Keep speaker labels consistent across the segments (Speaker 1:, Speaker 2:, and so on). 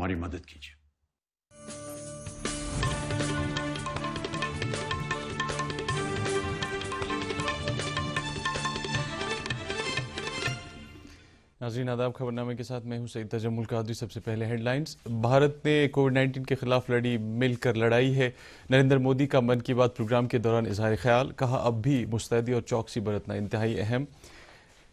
Speaker 1: हमारी मदद कीजिए।
Speaker 2: नाज़रीन आदाब, खबरनामे के साथ मैं हूं सईद तजम्मुल कादरी। सबसे पहले हेडलाइंस। भारत ने कोविड-19 के खिलाफ लड़ी, मिलकर लड़ाई है। नरेंद्र मोदी का मन की बात प्रोग्राम के दौरान इजहार ख्याल, कहा अब भी मुस्तैदी और चौकसी बरतना इंतहाई अहम।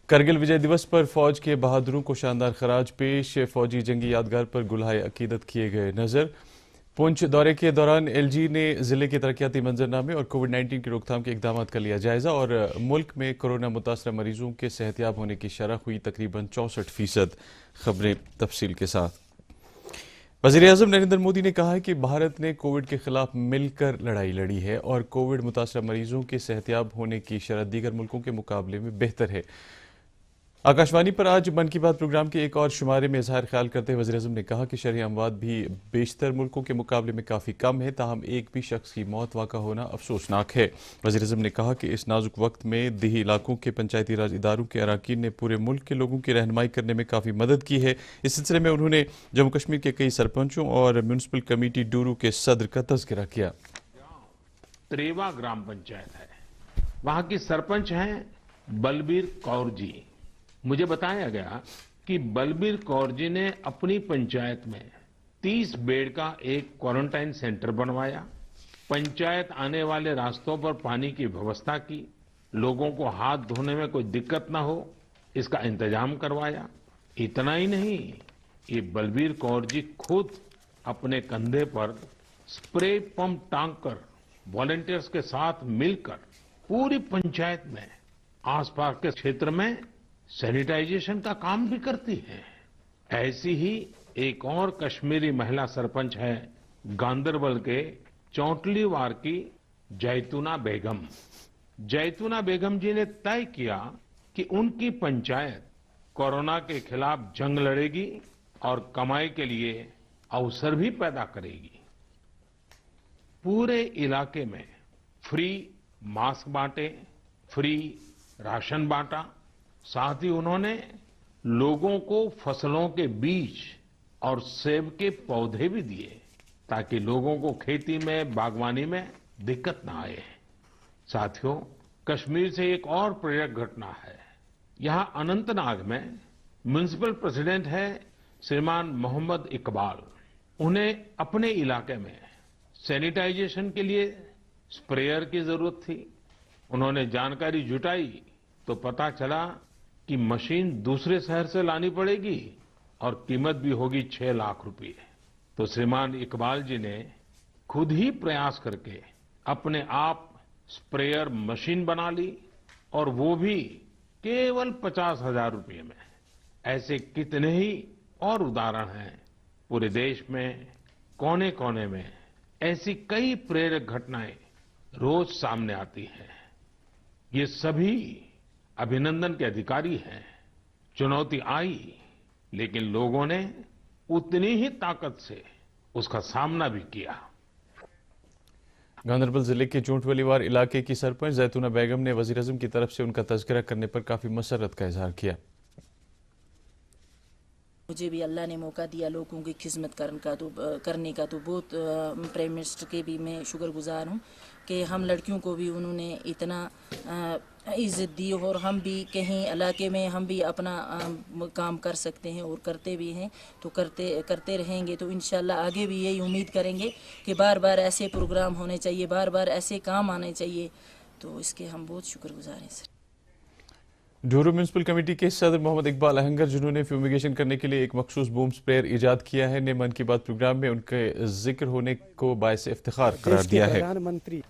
Speaker 2: करगिल विजय दिवस पर फौज के बहादुरों को शानदार खराज पेश, फौजी जंगी यादगार पर गुलहाय अकीदत किए गए नजर। पुंछ दौरे के दौरान एलजी ने जिले के तरक्याती मंजरनामे और कोविड-19 की रोकथाम के इकदाम का लिया जायजा। और मुल्क में कोरोना मुतासर मरीजों के सेहतियाब होने की शरह हुई तकरीबन 64%। खबरें तफसील के साथ। वज़ीर-ए-आज़म नरेंद्र मोदी ने कहा है कि भारत ने कोविड के खिलाफ मिलकर लड़ाई लड़ी है और कोविड मुतासर मरीजों के सेहतियाब होने की शरह दीगर मुल्कों के मुकाबले में बेहतर है। आकाशवाणी पर आज मन की बात प्रोग्राम के एक और शुमारे में इजहार ख्याल करते हुए वज़ीर-ए-आज़म ने कहा कि शरही अमवात भी बेशतर मुल्कों के मुकाबले में काफ़ी कम है, ताहम एक भी शख्स की मौत वाक़ा होना अफसोसनाक है। वज़ीर-ए-आज़म ने कहा कि इस नाजुक वक्त में देही इलाकों के पंचायती राज इदारों के अराकीन ने पूरे मुल्क के लोगों की रहनुमाई करने में काफ़ी मदद की है। इस सिलसिले में उन्होंने जम्मू कश्मीर के कई सरपंचों और म्यूनसिपल कमेटी डूरू के सदर का तज़किरा किया।
Speaker 3: त्रेवा ग्राम पंचायत है, वहां की सरपंच हैं बलबीर कौर जी। मुझे बताया गया कि बलबीर कौर जी ने अपनी पंचायत में 30 बेड का एक क्वारंटाइन सेंटर बनवाया, पंचायत आने वाले रास्तों पर पानी की व्यवस्था की, लोगों को हाथ धोने में कोई दिक्कत ना हो इसका इंतजाम करवाया। इतना ही नहीं, ये बलबीर कौर जी खुद अपने कंधे पर स्प्रे पंप टांग कर वॉलंटियर्स के साथ मिलकर पूरी पंचायत में आसपास के क्षेत्र में सैनिटाइजेशन का काम भी करती है। ऐसी ही एक और कश्मीरी महिला सरपंच है गांदरबल के चौंटलीवार की जैतूना बेगम। जैतूना बेगम जी ने तय किया कि उनकी पंचायत कोरोना के खिलाफ जंग लड़ेगी और कमाई के लिए अवसर भी पैदा करेगी। पूरे इलाके में फ्री मास्क बांटे, फ्री राशन बांटा, साथ ही उन्होंने लोगों को फसलों के बीज और सेब के पौधे भी दिए ताकि लोगों को खेती में, बागवानी में दिक्कत ना आए। साथियों, कश्मीर से एक और प्रेरक घटना है। यहां अनंतनाग में म्युनिसिपल प्रेसिडेंट है श्रीमान मोहम्मद इकबाल। उन्हें अपने इलाके में सैनिटाइजेशन के लिए स्प्रेयर की जरूरत थी। उन्होंने जानकारी जुटाई तो पता चला कि मशीन दूसरे शहर से लानी पड़ेगी और कीमत भी होगी 6 लाख रुपए। तो श्रीमान इकबाल जी ने खुद ही प्रयास करके अपने आप स्प्रेयर मशीन बना ली और वो भी केवल 50,000 रुपये में। ऐसे कितने ही और उदाहरण हैं पूरे देश में, कोने कोने में ऐसी कई प्रेरक घटनाएं रोज सामने आती हैं। ये सभी अभिनंदन के अधिकारी हैं। चुनौती आई लेकिन लोगों ने उतनी ही ताकत से उसका सामना भी किया।
Speaker 2: गांदरबल जिले के चोंटवलीवार इलाके की सरपंच जैतूना बेगम ने वज़ीर-ए-आज़म की तरफ से उनका तज़किरा करने पर काफ़ी मसरत का इजहार किया।
Speaker 4: मुझे भी अल्लाह ने मौका दिया लोगों की खिदमत करने का, तो बहुत प्राइम मिनिस्टर के भी मैं शुक्रगुजार हूँ कि हम लड़कियों को भी उन्होंने इतना इज्जत दी और हम भी कहीं इलाके में हम भी अपना काम कर सकते हैं और करते भी हैं। तो करते रहेंगे तो इंशाल्लाह आगे भी यही उम्मीद करेंगे कि बार बार ऐसे प्रोग्राम होने चाहिए, बार बार ऐसे काम आने चाहिए। तो इसके हम बहुत शुक्रगुजार हैं सर।
Speaker 2: डूरू म्यूनसिपल कमेटी के सदर मोहम्मद इकबाल अहंगर, जिन्होंने फ्यूमिगेशन करने के लिए एक मखसूस बूम स्प्रेयर इजाद किया है, ने मन की बात प्रोग्राम में उनके जिक्र होने को बायस इफ्तिखार करार दिया है।
Speaker 5: प्रधानमंत्री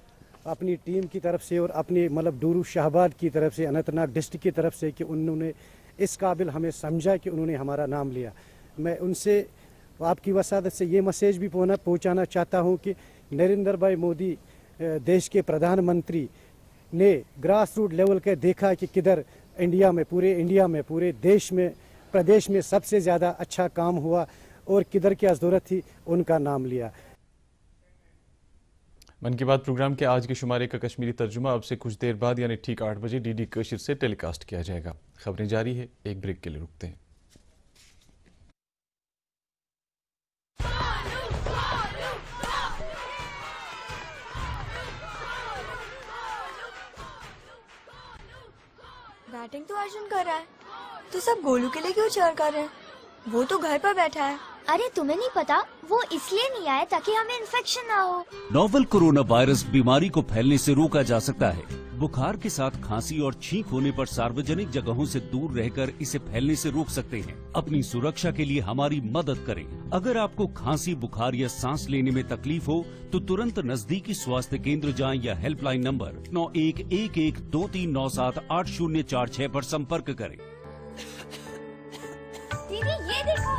Speaker 5: अपनी टीम की तरफ से और अपनी डूरू शाहबाद की तरफ से, अनंतनाग डिस्ट्रिक्ट की तरफ से कि उन्होंने इस काबिल हमें समझा कि उन्होंने हमारा नाम लिया। मैं उनसे आपकी वसादत से ये मैसेज भी पहुँचाना चाहता हूँ कि नरेंद्र भाई मोदी देश के प्रधानमंत्री ने ग्रास रूट लेवल के देखा कि किधर इंडिया में, पूरे देश में, प्रदेश में सबसे ज़्यादा अच्छा काम हुआ और किधर क्या ज़रूरत थी, उनका नाम लिया।
Speaker 2: मन की बात प्रोग्राम के आज के शुमारे का कश्मीरी तर्जुमा अब से कुछ देर बाद यानी ठीक 8 बजे डीडी कश्मीर से टेलीकास्ट किया जाएगा। खबरें जारी है, एक ब्रेक के लिए रुकते हैं।
Speaker 1: अर्जुन कर रहा है, तो सब गोलू के लिए क्यों चेयर कर रहे हैं? वो तो घर पर बैठा है।
Speaker 6: अरे तुम्हें नहीं पता, वो इसलिए नहीं आया ताकि हमें इन्फेक्शन ना हो।
Speaker 7: नोवेल कोरोना वायरस बीमारी को फैलने से रोका जा सकता है। बुखार के साथ खांसी और छींक होने पर सार्वजनिक जगहों से दूर रहकर इसे फैलने से रोक सकते हैं। अपनी सुरक्षा के लिए हमारी मदद करें। अगर आपको खांसी, बुखार या सांस लेने में तकलीफ हो तो तुरंत नजदीकी स्वास्थ्य केंद्र जाएं या हेल्पलाइन नंबर 911123978046 पर संपर्क करें।
Speaker 6: दीदी ये देखो।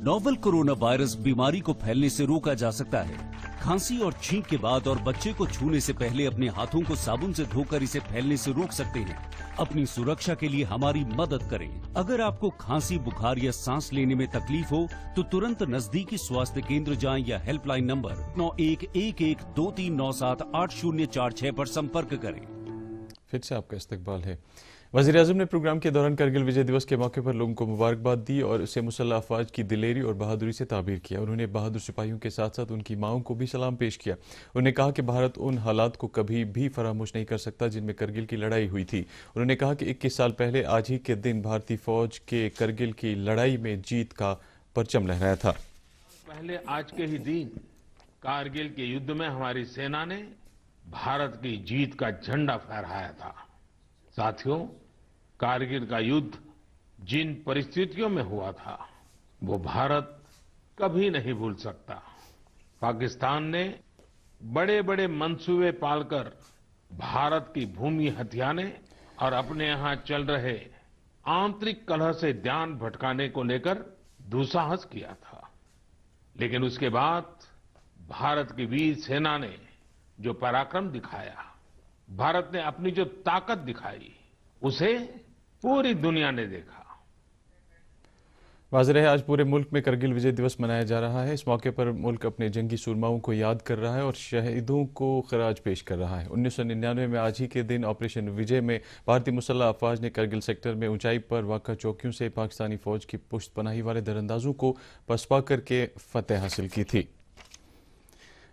Speaker 7: नोवेल कोरोना वायरस बीमारी को फैलने से रोका जा सकता है। खांसी और छींक के बाद और बच्चे को छूने से पहले अपने हाथों को साबुन से धोकर इसे फैलने से रोक सकते हैं। अपनी सुरक्षा के लिए हमारी मदद करें। अगर आपको खांसी, बुखार या सांस लेने में तकलीफ हो तो तुरंत नजदीकी स्वास्थ्य केंद्र जाएं या हेल्पलाइन नंबर 911123978046 पर संपर्क करें।
Speaker 2: फिर से आपका इस्तकबाल है। वज़ीर-ए-आज़म ने प्रोग्राम के दौरान करगिल विजय दिवस के मौके पर लोगों को मुबारकबाद दी और उसे मुसल्लह अफवाज की दिलेरी और बहादुरी से ताबीर किया। उन्होंने बहादुर सिपाहियों के साथ साथ उनकी माओं को भी सलाम पेश किया। उन्होंने कहा कि भारत उन हालात को कभी भी फरामोश नहीं कर सकता जिनमें करगिल की लड़ाई हुई थी। उन्होंने कहा कि 21 साल पहले आज ही के दिन भारतीय फौज के करगिल की लड़ाई में जीत का परचम लहराया था।
Speaker 3: पहले आज के ही दिन कारगिल के युद्ध में हमारी सेना ने भारत की जीत का झंडा फहराया था। साथियों, कारगिल का युद्ध जिन परिस्थितियों में हुआ था वो भारत कभी नहीं भूल सकता। पाकिस्तान ने बड़े बड़े मंसूबे पालकर भारत की भूमि हथियाने और अपने यहां चल रहे आंतरिक कलह से ध्यान भटकाने को लेकर दुस्साहस किया था। लेकिन उसके बाद भारत की वीर सेना ने जो पराक्रम दिखाया, भारत ने अपनी जो ताकत दिखाई, उसे पूरी दुनिया ने देखा।
Speaker 2: वाज़ेह है, आज पूरे मुल्क में करगिल विजय दिवस मनाया जा रहा है। इस मौके पर मुल्क अपने जंगी सूरमाओं को याद कर रहा है और शहीदों को खराज पेश कर रहा है। 1999 में आज ही के दिन ऑपरेशन विजय में भारतीय मुसल्लह अफवाज ने करगिल सेक्टर में ऊंचाई पर वाक़ा चौकियों से पाकिस्तानी फौज की पुश्त पनाही वाले दरअंदाजों को पसपा करके फतेह हासिल की थी।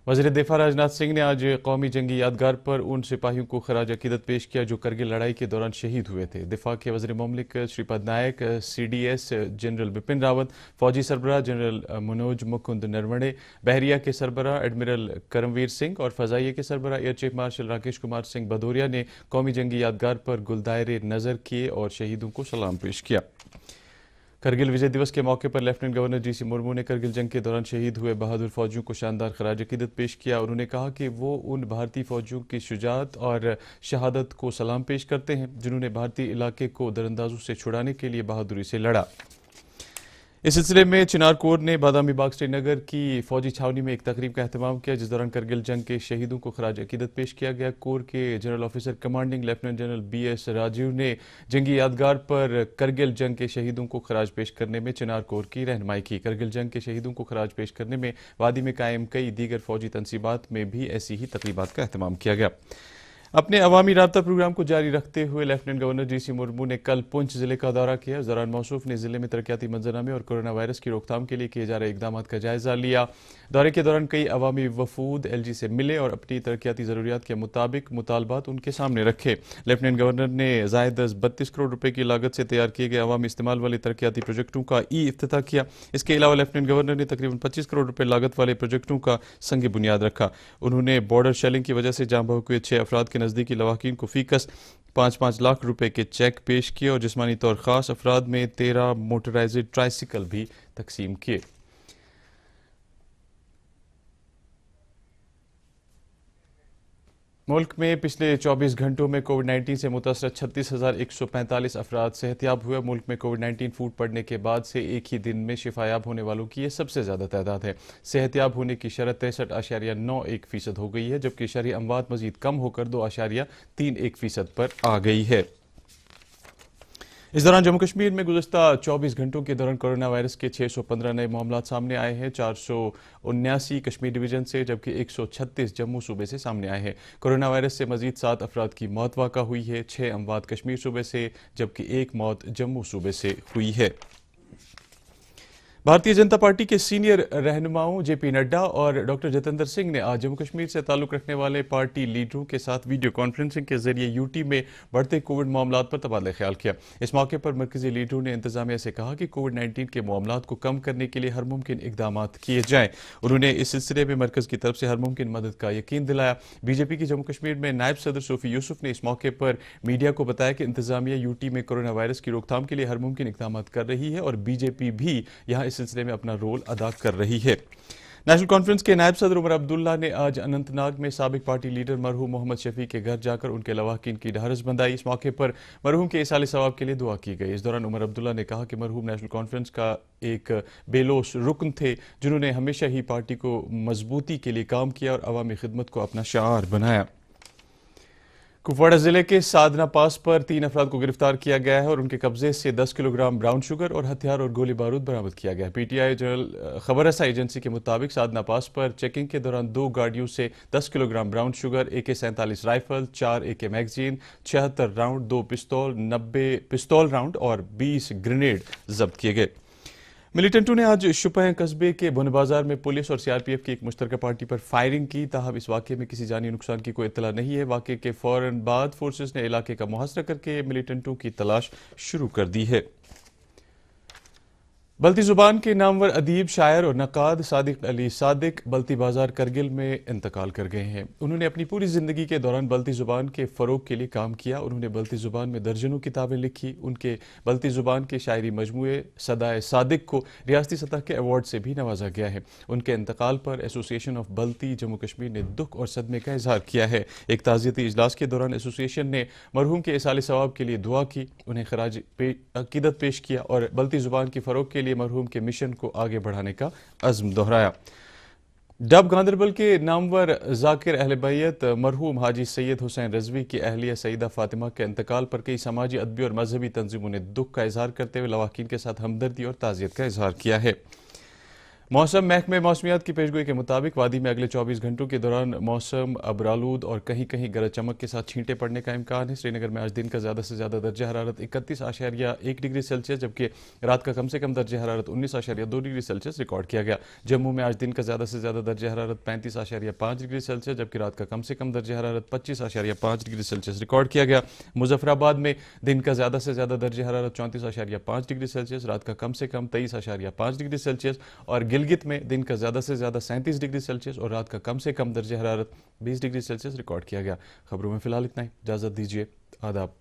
Speaker 2: वज़ीर दिफा राजनाथ सिंह ने आज कौमी जंगी यादगार पर उन सिपाहियों को खराज अकीदत पेश किया जो करगिल लड़ाई के दौरान शहीद हुए थे। दिफा के वज़ीर ममलिक श्रीपद नायक, CDS जनरल बिपिन रावत, फौजी सरबराह जनरल मनोज मुकुंद नरवणे, बहरिया के सरबराह एडमिरल करमवीर सिंह और फ़ज़ाइया के सरबराह air chief marshal Rakesh Kumar Singh Bhadauria ने कौमी जंगी यादगार पर गुलदायरे नज़र किए और शहीदों को सलाम पेश किया। करगिल विजय दिवस के मौके पर लेफ्टिनेंट गवर्नर GC मुर्मू ने करगिल जंग के दौरान शहीद हुए बहादुर फौजियों को शानदार खराज अकीदत पेश किया। उन्होंने कहा कि वो उन भारतीय फौजियों की शुजाअत और शहादत को सलाम पेश करते हैं जिन्होंने भारतीय इलाके को दरअंदाजों से छुड़ाने के लिए बहादुरी से लड़ा। इस सिलसिले में चिनार कोर ने बादामी बाग श्रीनगर की फौजी छावनी में एक तकरीब का एहतमाम किया जिस दौरान करगिल जंग के शहीदों को खराज अकीदत पेश किया गया। कोर के general officer commanding lieutenant general BS Rajiv ने जंगी यादगार पर करगिल जंग के शहीदों को खराज पेश करने में चिनार कोर की रहनुमाई की। करगिल जंग के शहीदों को खराज पेश करने में वादी में कायम कई दीगर फौजी तनसीबात में भी ऐसी ही तकरीबात का एहतमाम किया गया। अपने अवामी राब्ता प्रोग्राम को जारी रखते हुए लेफ्टिनेंट गवर्नर GC मुर्मू ने कल पुंछ जिले का दौरा किया। इस दौरान मौसूफ ने जिले में तरक्याती मंजरनामे और कोरोना वायरस की रोकथाम के लिए किए जा रहे इकदाम का जायजा लिया। दौरे के दौरान कई अवामी वफूद LG से मिले और अपनी तरक्याती ज़रूरियात के मुताबिक मुतालबात उनके सामने रखे। लेफ्टिनेंट गवर्नर ने ज़ायद 32 करोड़ रुपए की लागत से तैयार किए गए अवामी इस्तेमाल वाले तरक्याती प्रोजेक्टों का इफ्तिताह किया। इसके अलावा लेफ्टिनेंट गवर्नर ने तकरीबन 25 करोड़ रुपए लागत वाले प्रोजेक्टों का संग बुनियाद रखा। उन्होंने बॉर्डर शेलिंग की वजह से जाँ बहक हुए 6 अफराद के नज़दीकी लवाकिन को फीकस 5-5 लाख रुपए के चेक पेश किए और जिस्मानी तौर खास अफराद में 13 मोटराइज्ड ट्राइसिकल भी तकसीम किए। मुल्क में पिछले 24 घंटों में कोविड-19 से मुतासर 36,145 अफराद सेहतयाब हुए। मुल्क में कोविड-19 फूट पड़ने के बाद से एक ही दिन में शिफायाब होने वालों की यह सबसे ज़्यादा तादाद है। सेहतयाब होने की शरत 63.91% हो गई है जबकि शरही अमवात मजीद कम होकर 2.31% पर आ गई है। इस दौरान जम्मू कश्मीर में गुज़श्ता 24 घंटों के दौरान कोरोना वायरस के 615 नए मामला सामने आए हैं। 479 कश्मीर डिवीजन से जबकि 136 जम्मू सूबे से सामने आए हैं। कोरोना वायरस से मजीद 7 अफराद की मौत वाक़ा हुई है। 6 अमवात कश्मीर सूबे से जबकि 1 मौत जम्मू सूबे से हुई है। भारतीय जनता पार्टी के सीनियर रहनुमाओं जेपी नड्डा और डॉक्टर जितेंद्र सिंह ने आज जम्मू कश्मीर से ताल्लुक रखने वाले पार्टी लीडरों के साथ वीडियो कॉन्फ्रेंसिंग के जरिए यूटी में बढ़ते कोविड मामलात पर तबादला ख्याल किया। इस मौके पर मरकजी लीडरों ने इंतजामिया से कहा कि कोविड-19 के मामलात को कम करने के लिए हर मुमकिन इकदाम किए जाएं। उन्होंने इस सिलसिले में मरकज की तरफ से हर मुमकिन मदद का यकीन दिलाया। बीजेपी की जम्मू कश्मीर में नायब सदर सूफी यूसुफ ने इस मौके पर मीडिया को बताया कि इंतजामिया यूटी में कोरोना वायरस की रोकथाम के लिए हर मुमकिन इकदाम कर रही है और बीजेपी भी यहाँ इस सिलसिले में अपना रोल अदा कर रही है। नेशनल कॉन्फ्रेंस के नायब सदर उमर अब्दुल्ला ने आज अनंतनाग में साबिक पार्टी लीडर मरहूम मोहम्मद शफी के घर जाकर उनके लवाकिन की ढारस बंधाई। इस मौके पर मरहूम के इसाले सवाब के लिए दुआ की गई। इस दौरान उमर अब्दुल्ला ने कहा कि मरहूम नेशनल कॉन्फ्रेंस का एक बेलोस रुकन थे जिन्होंने हमेशा ही पार्टी को मजबूती के लिए काम किया और अवामी खिदमत को अपना शार बनाया। कुपवाड़ा जिले के साधना पास पर 3 अफराद को गिरफ्तार किया गया है और उनके कब्जे से 10 किलोग्राम ब्राउन शुगर और हथियार और गोली बारूद बरामद किया गया। पीटीआई जनरल खबर रसा एजेंसी के मुताबिक साधना पास पर चेकिंग के दौरान 2 गाड़ियों से 10 kilogram brown sugar, AK-47 rifle, 4 AK magazine, 76 round, 2 पिस्तौल, 90 पिस्तौल राउंड और 20 ग्रेनेड जब्त किए गए। मिलिटेंटों ने आज शुपह कस्बे के बुन बाजार में पुलिस और सीआरपीएफ की एक मुश्तरका पार्टी पर फायरिंग की। ताहम इस वाक़े में किसी जानी नुकसान की कोई इत्तला नहीं है। वाक़े के फौरन बाद फोर्सेस ने इलाके का मुहासरा करके मिलिटेंटों की तलाश शुरू कर दी है। बल्ती जुबान के नामवर अदीब, शायर और नक़ाद सादिक अली सादिक बल्ती बाजार करगिल में इंतकाल कर गए हैं। उन्होंने अपनी पूरी ज़िंदगी के दौरान बल्ती ज़ुबान के फ़रोग के लिए काम किया। उन्होंने बल्ती ज़ुबान में दर्जनों किताबें लिखी। उनके बल्ती ज़ुबान के शायरी मजमूए सदाए सादिक को रियासती सतह के अवार्ड से भी नवाजा गया है। उनके इंतकाल पर एसोसिएशन ऑफ बल्ती जम्मू कश्मीर ने दुख और सदमे का इजहार किया है। एक ताज़ियती इजलास के दौरान एसोसिएशन ने मरहूम के इसाले सवाब के लिए दुआ की, उन्हें खराज अकीदत पेश किया और बल्ती ज़ुबान की फ़रोग के लिए मरहूम के मिशन को आगे बढ़ाने का अज़्म दोहराया। डब गांदरबल के नामवर जाकिर अहले बैत मरहूम हाजी सैयद हुसैन रजवी की अहलिया सईदा फातिमा के इंतकाल पर कई समाजी, अदबी और मजहबी तंजीमों ने दुख का इजहार करते हुए लवाकिन के साथ हमदर्दी और ताज़ियत का इजहार किया है। मौसम महकमे मौसमियात की पेशगोई के मुताबिक वादी में अगले 24 घंटों के दौरान मौसम अबरालूद और कहीं कहीं गरज चमक के साथ छींटे पड़ने का इम्कान है। श्रीनगर में आज दिन का ज़्यादा से ज़्यादा दर्जा हरारत 31.1 डिग्री सेल्सियस जबकि रात का कम से कम दर्जा हरारत 19.2 डिग्री सेल्सियस रिकॉर्ड किया गया। जम्मू में आज दिन का ज़्यादा से ज़्यादा दर्जा हरारत 35.5 डिग्री सेल्सियस जबकि रात का कम से कम दर्जा हरारत 25.5 डिग्री सेल्सियस रिकॉर्ड किया गया। मुजफ्फराबाद में दिन का ज़्यादा से ज़्यादा दर्जा हरारत 34.5 डिग्री सेल्सियस, रात का कम से कम 23.5 डिग्री सेल्सियस और गिलगित में दिन का ज़्यादा से ज़्यादा 37 डिग्री सेल्सियस और रात का कम से कम दर्जा हरारत 20 डिग्री सेल्सियस रिकॉर्ड किया गया। खबरों में फिलहाल इतना ही। इजाज़त दीजिए। आदाब।